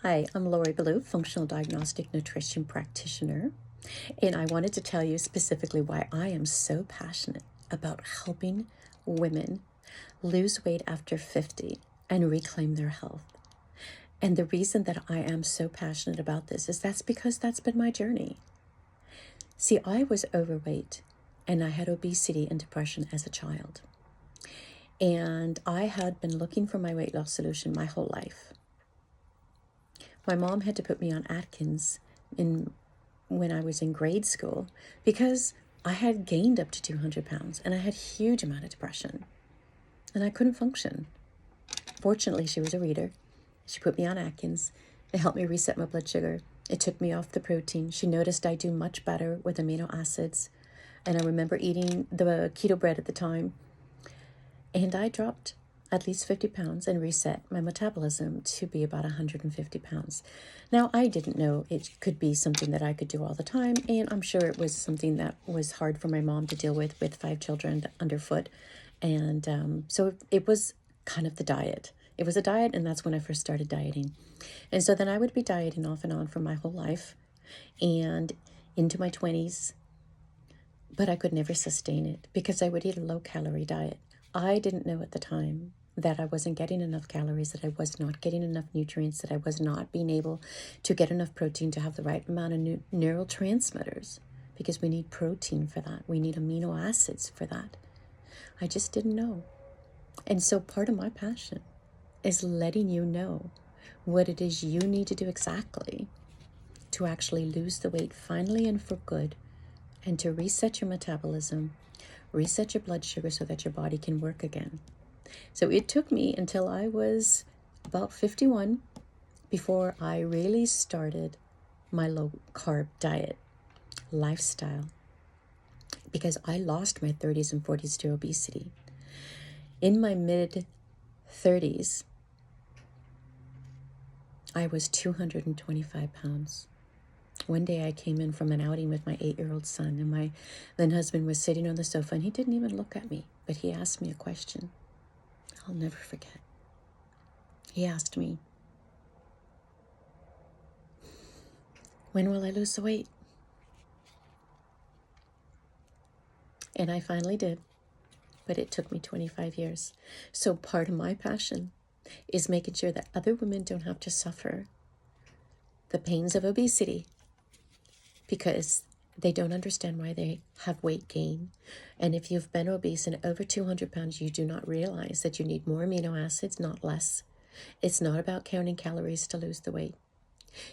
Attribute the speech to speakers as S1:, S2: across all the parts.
S1: Hi, I'm Lori Ballou, functional diagnostic nutrition practitioner, and I wanted to tell you specifically why I am so passionate about helping women lose weight after 50 and reclaim their health. And the reason that I am so passionate about this is because that's been my journey. See, I was overweight and I had obesity and depression as a child. And I had been looking for my weight loss solution my whole life. My mom had to put me on Atkins when I was in grade school because I had gained up to 200 pounds and I had a huge amount of depression and I couldn't function. Fortunately, she was a reader. She put me on Atkins. It helped me reset my blood sugar. It took me off the protein. She noticed I do much better with amino acids. And I remember eating the keto bread at the time. And I dropped at least 50 pounds and reset my metabolism to be about 150 pounds. Now, I didn't know it could be something that I could do all the time, and I'm sure it was something that was hard for my mom to deal with 5 children underfoot. And so it was kind of the diet. It was a diet, and that's when I first started dieting. And so then I would be dieting off and on for my whole life and into my 20s, but I could never sustain it because I would eat a low-calorie diet. I didn't know at the time that I wasn't getting enough calories, that I was not getting enough nutrients, that I was not being able to get enough protein to have the right amount of neurotransmitters, because we need protein for that. We need amino acids for that. I just didn't know. And so part of my passion is letting you know what it is you need to do exactly to actually lose the weight finally and for good, and to reset your metabolism, reset your blood sugar so that your body can work again. So it took me until I was about 51 before I really started my low carb diet lifestyle, because I lost my 30s and 40s to obesity. In my mid 30s, I was 225 pounds. One day I came in from an outing with my 8-year-old son, and my then husband was sitting on the sofa, and he didn't even look at me, but he asked me a question I'll never forget. He asked me, "When will I lose the weight?" And I finally did, but it took me 25 years. So part of my passion is making sure that other women don't have to suffer the pains of obesity because they don't understand why they have weight gain. And if you've been obese and over 200 pounds, you do not realize that you need more amino acids, not less. It's not about counting calories to lose the weight.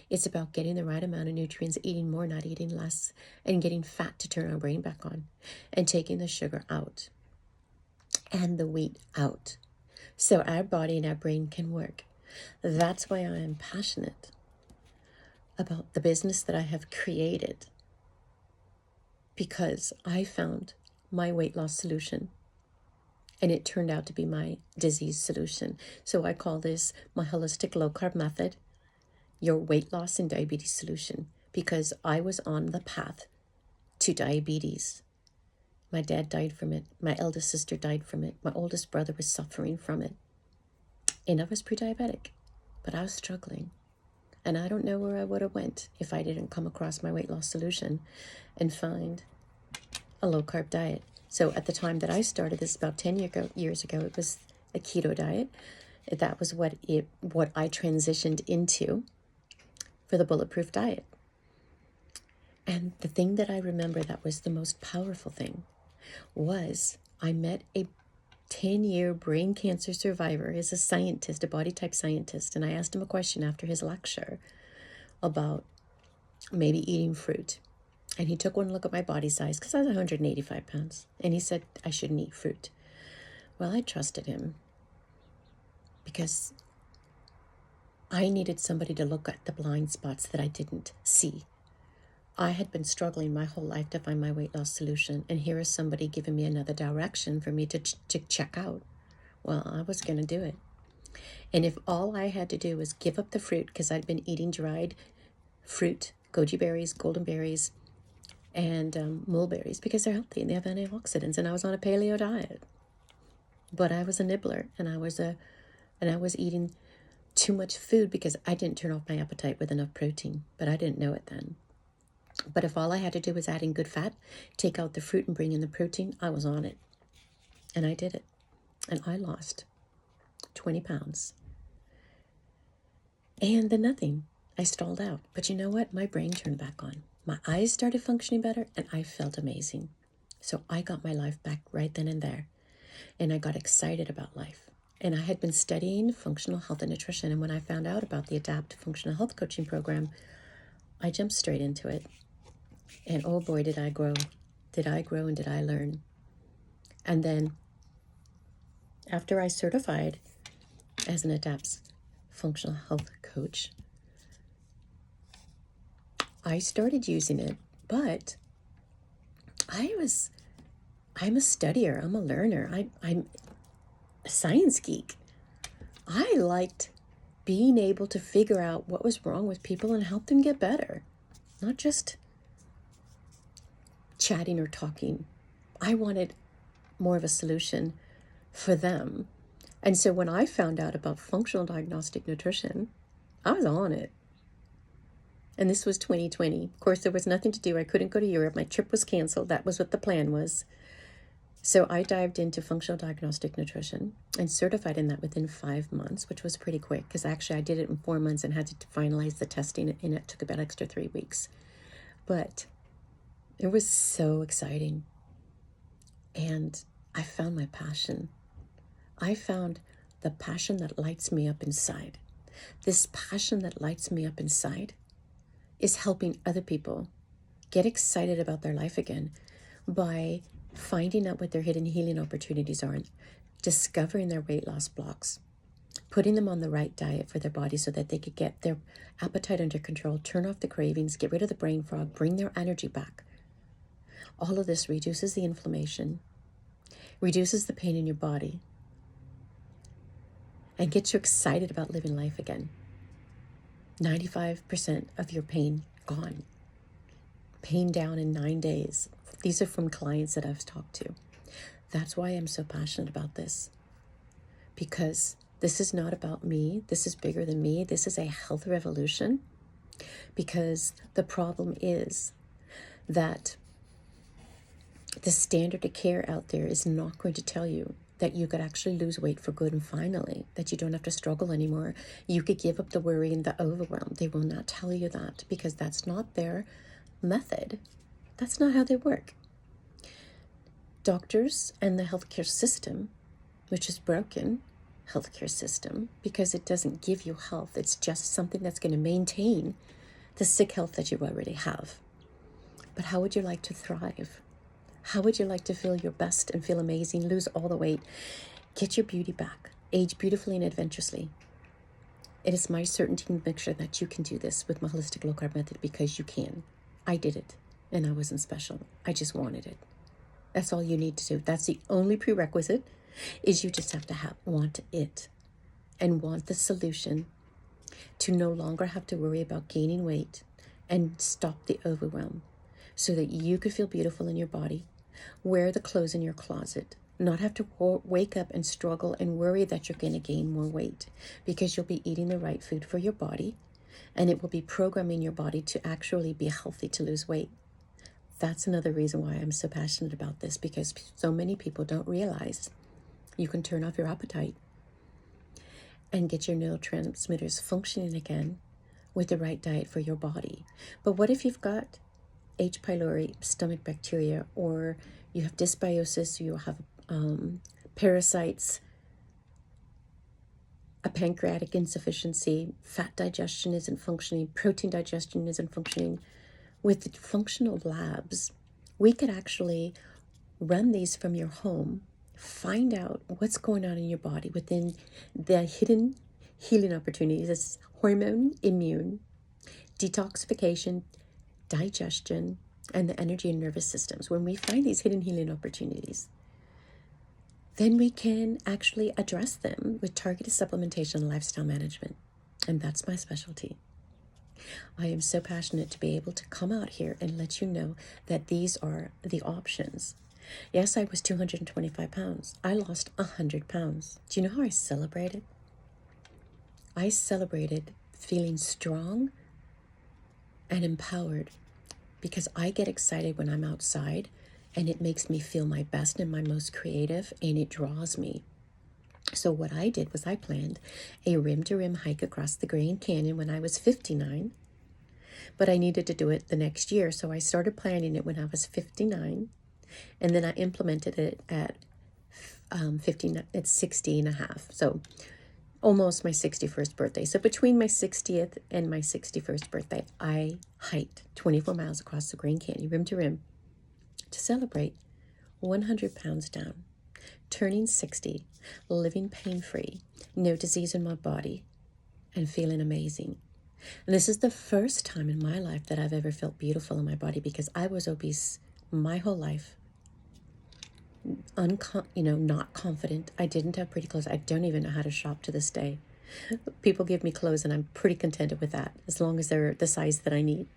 S1: It's about getting the right amount of nutrients, eating more, not eating less, and getting fat to turn our brain back on, and taking the sugar out and the wheat out so our body and our brain can work. That's why I am passionate about the business that I have created, because I found my weight loss solution and it turned out to be my disease solution. So I call this my holistic low carb method, your weight loss and diabetes solution, because I was on the path to diabetes. My dad died from it. My eldest sister died from it. My oldest brother was suffering from it. And I was pre-diabetic, but I was struggling. And I don't know where I would have went if I didn't come across my weight loss solution and find a low carb diet. So at the time that I started this, about 10 years ago, it was a keto diet. That was what I transitioned into for the bulletproof diet. And the thing that I remember that was the most powerful thing was I met a 10-year brain cancer survivor. He's a scientist, a body type scientist. And I asked him a question after his lecture about maybe eating fruit. And he took one look at my body size, because I was 185 pounds. And he said I shouldn't eat fruit. Well, I trusted him because I needed somebody to look at the blind spots that I didn't see. I had been struggling my whole life to find my weight loss solution, and here is somebody giving me another direction for me to check out. Well, I was going to do it. And if all I had to do was give up the fruit, because I'd been eating dried fruit, goji berries, golden berries, and mulberries, because they're healthy and they have antioxidants, and I was on a paleo diet. But I was a nibbler, and I was eating too much food because I didn't turn off my appetite with enough protein, but I didn't know it then. But if all I had to do was add in good fat, take out the fruit and bring in the protein, I was on it. And I did it. And I lost 20 pounds. And then nothing. I stalled out. But you know what? My brain turned back on. My eyes started functioning better and I felt amazing. So I got my life back right then and there. And I got excited about life. And I had been studying functional health and nutrition. And when I found out about the Adapt Functional Health Coaching Program, I jumped straight into it. And oh boy, did I grow. Did I grow and did I learn. And then after I certified as an Adapt Functional Health Coach, I started using it, but I'm a studier. I'm a learner. I'm a science geek. I liked being able to figure out what was wrong with people and help them get better, not just chatting or talking. I wanted more of a solution for them. And so when I found out about functional diagnostic nutrition, I was on it. And this was 2020. Of course, there was nothing to do. I couldn't go to Europe. My trip was canceled. That was what the plan was. So I dived into functional diagnostic nutrition and certified in that within 5 months, which was pretty quick because actually I did it in 4 months and had to finalize the testing, and it took about extra 3 weeks. But it was so exciting. And I found my passion. I found the passion that lights me up inside. This passion that lights me up inside is helping other people get excited about their life again by finding out what their hidden healing opportunities are, discovering their weight loss blocks, putting them on the right diet for their body so that they could get their appetite under control, turn off the cravings, get rid of the brain fog, bring their energy back. All of this reduces the inflammation, reduces the pain in your body, and gets you excited about living life again. 95% of your pain gone. Pain down in 9 days. These are from clients that I've talked to. That's why I'm so passionate about this. Because this is not about me. This is bigger than me. This is a health revolution. Because the problem is that the standard of care out there is not going to tell you that you could actually lose weight for good and finally, that you don't have to struggle anymore. You could give up the worry and the overwhelm. They will not tell you that because that's not their method. That's not how they work. Doctors and the healthcare system, which is broken healthcare system because it doesn't give you health. It's just something that's going to maintain the sick health that you already have. But how would you like to thrive? How would you like to feel your best and feel amazing, lose all the weight, get your beauty back, age beautifully and adventurously? It is my certainty and conviction that you can do this with my holistic low carb method because you can. I did it and I wasn't special. I just wanted it. That's all you need to do. That's the only prerequisite, is you just have to want it and want the solution to no longer have to worry about gaining weight and stop the overwhelm so that you could feel beautiful in your body, wear the clothes in your closet, not have to wake up and struggle and worry that you're going to gain more weight because you'll be eating the right food for your body and it will be programming your body to actually be healthy to lose weight. That's another reason why I'm so passionate about this, because so many people don't realize you can turn off your appetite and get your neurotransmitters functioning again with the right diet for your body. But what if you've got H. pylori stomach bacteria, or you have dysbiosis, you have parasites, a pancreatic insufficiency, fat digestion isn't functioning, protein digestion isn't functioning? With the functional labs, we could actually run these from your home, find out what's going on in your body within the hidden healing opportunities. It's hormone, immune, detoxification, digestion, and the energy and nervous systems. When we find these hidden healing opportunities, then we can actually address them with targeted supplementation and lifestyle management. And that's my specialty. I am so passionate to be able to come out here and let you know that these are the options. Yes, I was 225 pounds. I lost 100 pounds. Do you know how I celebrated? I celebrated feeling strong and empowered because I get excited when I'm outside and it makes me feel my best and my most creative and it draws me. So what I did was I planned a rim-to-rim hike across the Grand Canyon when I was 59, but I needed to do it the next year. So I started planning it when I was 59, and then I implemented it at 59, at 60 and a half. So almost my 61st birthday. So between my 60th and my 61st birthday, I hiked 24 miles across the Grand Canyon, rim to rim, to celebrate 100 pounds down, turning 60, living pain-free, no disease in my body, and feeling amazing. And this is the first time in my life that I've ever felt beautiful in my body, because I was obese my whole life. Not confident. I didn't have pretty clothes. I don't even know how to shop to this day. People give me clothes and I'm pretty contented with that, as long as they're the size that I need.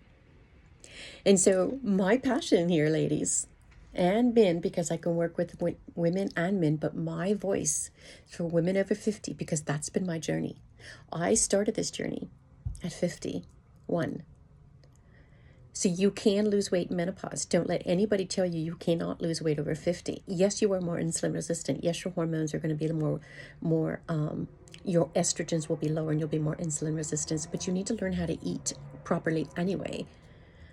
S1: And so my passion here, ladies and men, because I can work with women and men, but my voice for women over 50, because that's been my journey. I started this journey at 51. So you can lose weight in menopause. Don't let anybody tell you you cannot lose weight over 50. Yes, you are more insulin resistant. Yes, your hormones are going to be more your estrogens will be lower and you'll be more insulin resistant, but you need to learn how to eat properly anyway.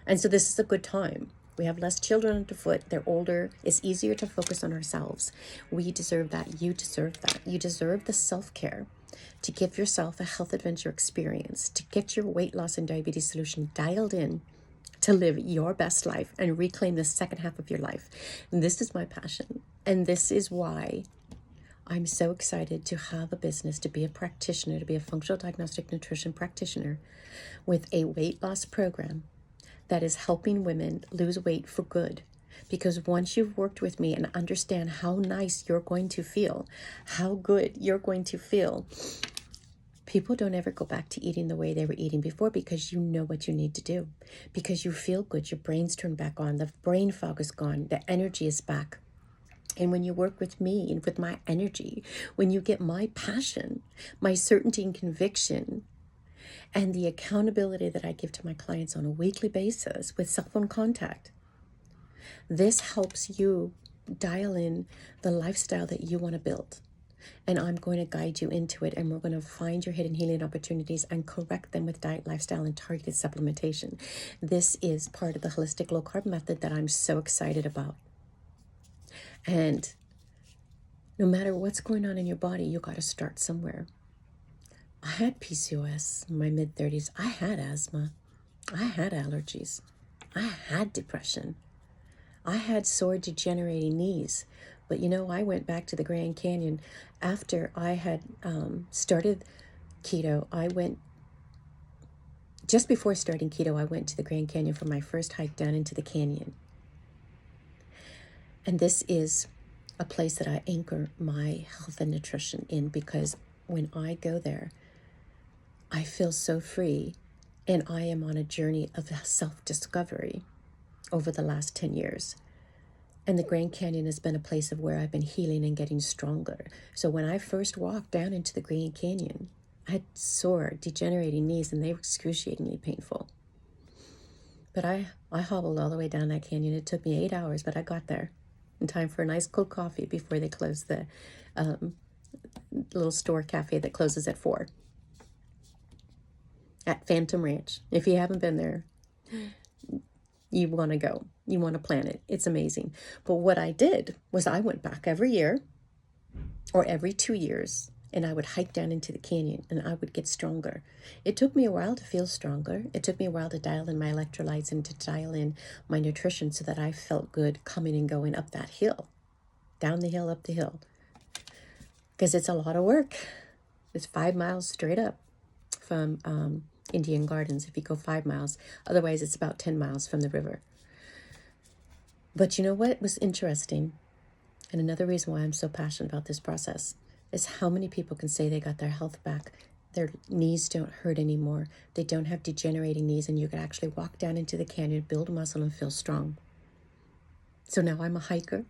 S1: And so this is a good time. We have less children underfoot. They're older. It's easier to focus on ourselves. We deserve that. You deserve that. You deserve the self-care to give yourself a health adventure experience, to get your weight loss and diabetes solution dialed in, to live your best life and reclaim the second half of your life. And this is my passion. And this is why I'm so excited to have a business, to be a practitioner, to be a functional diagnostic nutrition practitioner with a weight loss program that is helping women lose weight for good. Because once you've worked with me and understand how nice you're going to feel, how good you're going to feel, people don't ever go back to eating the way they were eating before, because you know what you need to do. Because you feel good, your brain's turned back on, the brain fog is gone, the energy is back. And when you work with me and with my energy, when you get my passion, my certainty and conviction, and the accountability that I give to my clients on a weekly basis with cell phone contact, this helps you dial in the lifestyle that you want to build. And I'm going to guide you into it, and we're going to find your hidden healing opportunities and correct them with diet, lifestyle, and targeted supplementation. This is part of the holistic low carb method that I'm so excited about. And no matter what's going on in your body, you got to start somewhere. I had PCOS in my mid-30s. I had asthma. I had allergies. I had depression. I had sore, degenerating knees. But I went back to the Grand Canyon after I had started keto. Just before starting keto, I went to the Grand Canyon for my first hike down into the canyon. And this is a place that I anchor my health and nutrition in, because when I go there, I feel so free, and I am on a journey of self-discovery over the last 10 years. And the Grand Canyon has been a place of where I've been healing and getting stronger. So when I first walked down into the Grand Canyon, I had sore, degenerating knees, and they were excruciatingly painful. But I hobbled all the way down that canyon. It took me 8 hours, but I got there in time for a nice cold coffee before they closed the little store cafe that closes at 4 at Phantom Ranch. If you haven't been there, you want to go. You want to plan it. It's amazing. But what I did was I went back every year or every 2 years, and I would hike down into the canyon, and I would get stronger. It took me a while to feel stronger. It took me a while to dial in my electrolytes and to dial in my nutrition so that I felt good coming and going up that hill, down the hill, up the hill. Because it's a lot of work. It's 5 miles straight up from Indian Gardens if you go 5 miles. Otherwise, it's about 10 miles from the river. But you know what was interesting? And another reason why I'm so passionate about this process is how many people can say they got their health back. Their knees don't hurt anymore. They don't have degenerating knees, and you can actually walk down into the canyon, build muscle, and feel strong. So now I'm a hiker.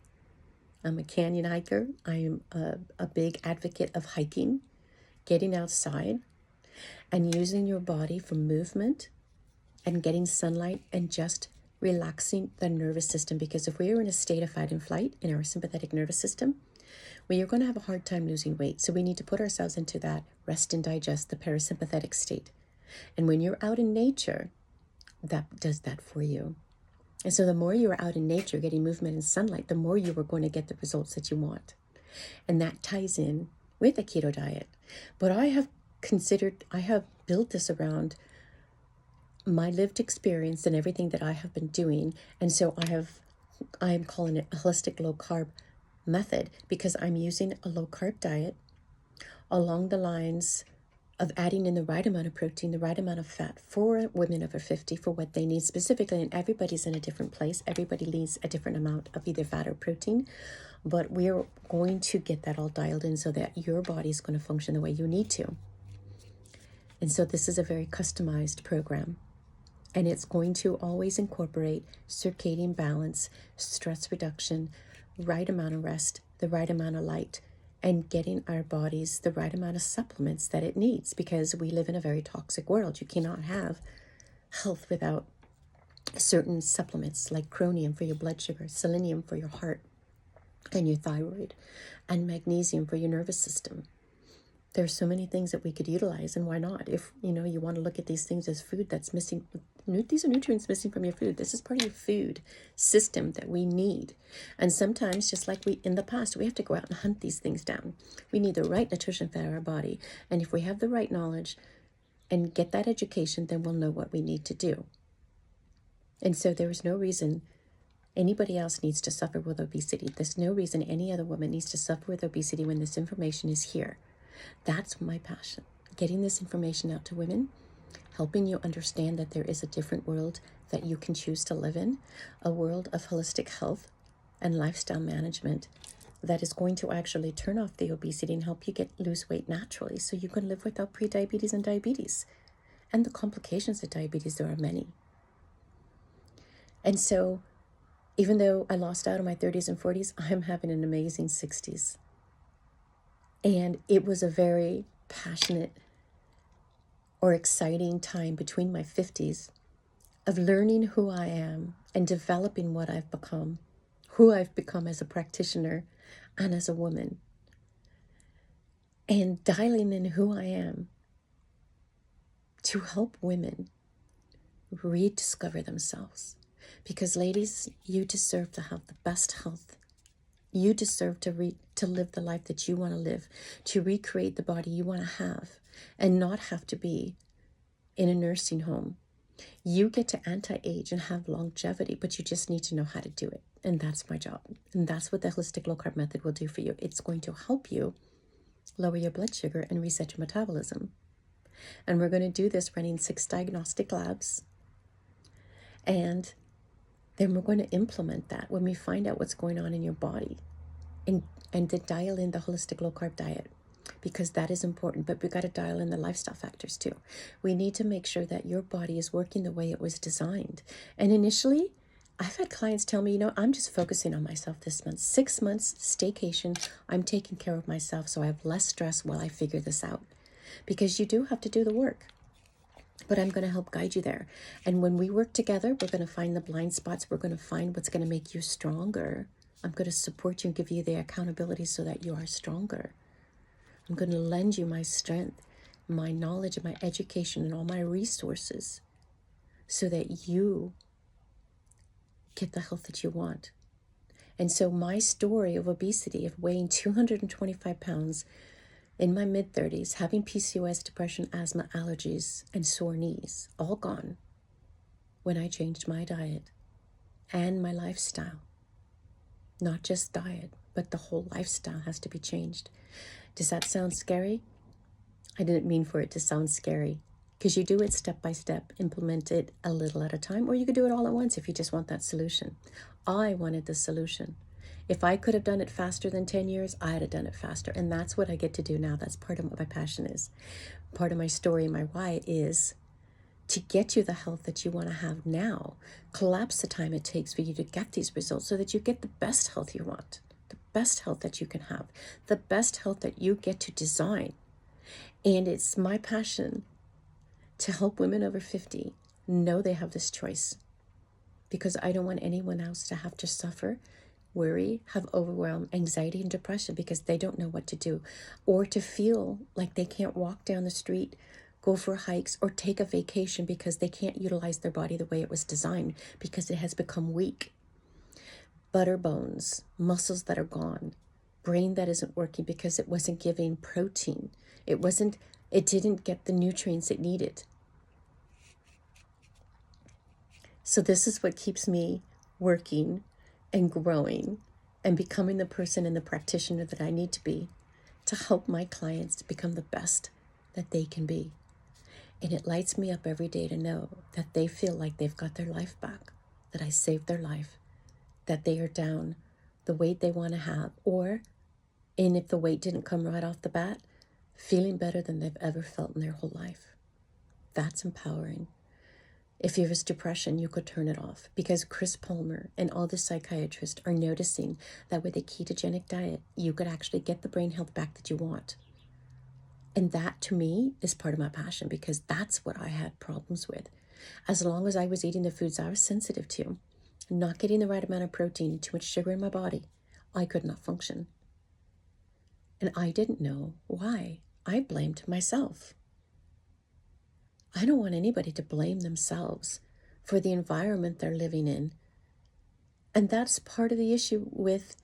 S1: I'm a canyon hiker. I am a big advocate of hiking, getting outside. and using your body for movement and getting sunlight and just relaxing the nervous system. Because if we are in a state of fight and flight in our sympathetic nervous system, we are going to have a hard time losing weight. So we need to put ourselves into that rest and digest, the parasympathetic state. And when you're out in nature, that does that for you. And so the more you're out in nature getting movement and sunlight, the more you are going to get the results that you want. And that ties in with a keto diet. But I have built this around my lived experience and everything that I have been doing. And so I am calling it a holistic low carb method, because I'm using a low carb diet along the lines of adding in the right amount of protein, the right amount of fat for women over 50 for what they need specifically. And everybody's in a different place. Everybody needs a different amount of either fat or protein. But we're going to get that all dialed in so that your body is going to function the way you need to. And so this is a very customized program. And it's going to always incorporate circadian balance, stress reduction, right amount of rest, the right amount of light, and getting our bodies the right amount of supplements that it needs, because we live in a very toxic world. You cannot have health without certain supplements like chromium for your blood sugar, selenium for your heart and your thyroid, and magnesium for your nervous system. There's so many things that we could utilize, and why not? If you want to look at these things as food that's missing, these are nutrients missing from your food. This is part of your food system that we need. And sometimes, just like in the past, we have to go out and hunt these things down. We need the right nutrition for our body. And if we have the right knowledge and get that education, then we'll know what we need to do. And so there is no reason anybody else needs to suffer with obesity. There's no reason any other woman needs to suffer with obesity when this information is here. That's my passion, getting this information out to women, helping you understand that there is a different world that you can choose to live in, a world of holistic health and lifestyle management that is going to actually turn off the obesity and help you lose weight naturally, so you can live without prediabetes and diabetes and the complications of diabetes. There are many. And so even though I lost out in my 30s and 40s, I'm having an amazing 60s. And it was a very passionate or exciting time between my 50s of learning who I am and developing what I've become, who I've become as a practitioner and as a woman, and dialing in who I am to help women rediscover themselves. Because ladies, you deserve to have the best health. You deserve to live the life that you want to live, to recreate the body you want to have, and not have to be in a nursing home. You get to anti-age and have longevity, but you just need to know how to do it. And that's my job. And that's what the holistic low carb method will do for you. It's going to help you lower your blood sugar and reset your metabolism. And we're going to do this running 6 diagnostic labs. And then we're going to implement that when we find out what's going on in your body, and to dial in the holistic low carb diet, because that is important. But we got to dial in the lifestyle factors too. We need to make sure that your body is working the way it was designed. And initially, I've had clients tell me, I'm just focusing on myself this month. 6 months staycation, I'm taking care of myself so I have less stress while I figure this out. Because you do have to do the work. But I'm going to help guide you there. And when we work together, we're going to find the blind spots. We're going to find what's going to make you stronger. I'm going to support you and give you the accountability so that you are stronger. I'm going to lend you my strength, my knowledge, and my education, and all my resources so that you get the health that you want. And so my story of obesity, of weighing 225 pounds, in my mid-30s, having PCOS, depression, asthma, allergies, and sore knees, all gone when I changed my diet and my lifestyle. Not just diet, but the whole lifestyle has to be changed. Does that sound scary? I didn't mean for it to sound scary, because you do it step by step, implement it a little at a time, or you could do it all at once if you just want that solution. I wanted the solution. If I could have done it faster than 10 years, I'd have done it faster. And that's what I get to do now. That's part of what my passion is. Part of my story, my why, is to get you the health that you want to have now. Collapse the time it takes for you to get these results so that you get the best health you want, the best health that you can have, the best health that you get to design. And it's my passion to help women over 50 know they have this choice, because I don't want anyone else to have to suffer, worry, have overwhelm, anxiety, and depression because they don't know what to do, or to feel like they can't walk down the street, go for hikes, or take a vacation because they can't utilize their body the way it was designed because it has become weak. Butter bones, muscles that are gone, brain that isn't working because it wasn't giving protein. It didn't get the nutrients it needed. So this is what keeps me working and growing and becoming the person and the practitioner that I need to be to help my clients become the best that they can be. And it lights me up every day to know that they feel like they've got their life back, that I saved their life, that they are down the weight they want to have, and if the weight didn't come right off the bat, feeling better than they've ever felt in their whole life. That's empowering. If you have depression, you could turn it off, because Chris Palmer and all the psychiatrists are noticing that with a ketogenic diet, you could actually get the brain health back that you want. And that, to me, is part of my passion, because that's what I had problems with. As long as I was eating the foods I was sensitive to, not getting the right amount of protein, too much sugar in my body, I could not function. And I didn't know why. I blamed myself. I don't want anybody to blame themselves for the environment they're living in. And that's part of the issue with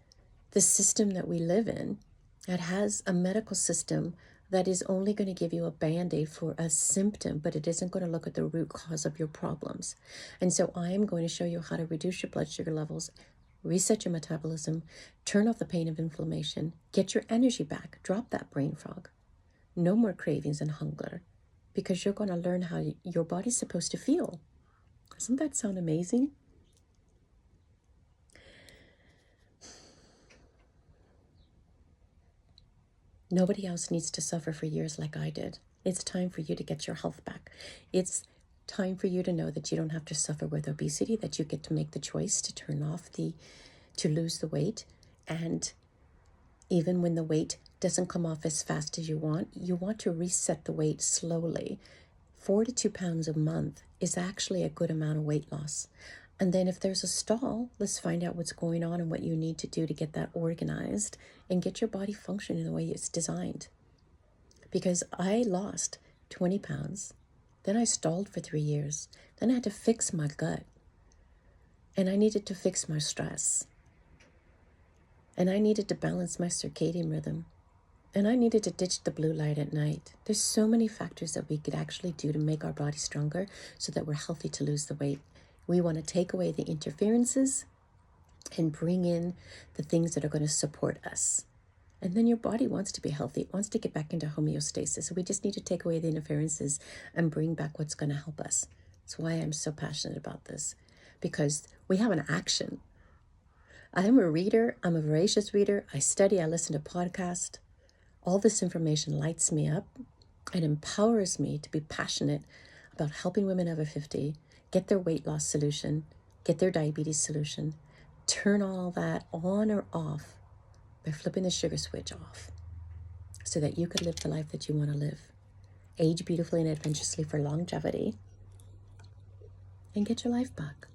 S1: the system that we live in. It has a medical system that is only going to give you a Band-Aid for a symptom, but it isn't going to look at the root cause of your problems. And so I am going to show you how to reduce your blood sugar levels, reset your metabolism, turn off the pain of inflammation, get your energy back, drop that brain fog. No more cravings and hunger, because you're going to learn how your body's supposed to feel. Doesn't that sound amazing? Nobody else needs to suffer for years like I did. It's time for you to get your health back. It's time for you to know that you don't have to suffer with obesity, that you get to make the choice to to lose the weight. And even when the weight doesn't come off as fast as you want to reset the weight slowly. 4 to 2 pounds a month is actually a good amount of weight loss. And then if there's a stall, let's find out what's going on and what you need to do to get that organized and get your body functioning the way it's designed. Because I lost 20 pounds, then I stalled for 3 years, then I had to fix my gut, and I needed to fix my stress, and I needed to balance my circadian rhythm, and I needed to ditch the blue light at night. There's so many factors that we could actually do to make our body stronger so that we're healthy to lose the weight. We want to take away the interferences and bring in the things that are going to support us. And then your body wants to be healthy. It wants to get back into homeostasis. So we just need to take away the interferences and bring back what's going to help us. That's why I'm so passionate about this, because we have an action. I'm a reader. I'm a voracious reader. I study. I listen to podcasts. All this information lights me up and empowers me to be passionate about helping women over 50 get their weight loss solution, get their diabetes solution, turn all that on or off by flipping the sugar switch off so that you could live the life that you want to live. Age beautifully and adventurously for longevity and get your life back.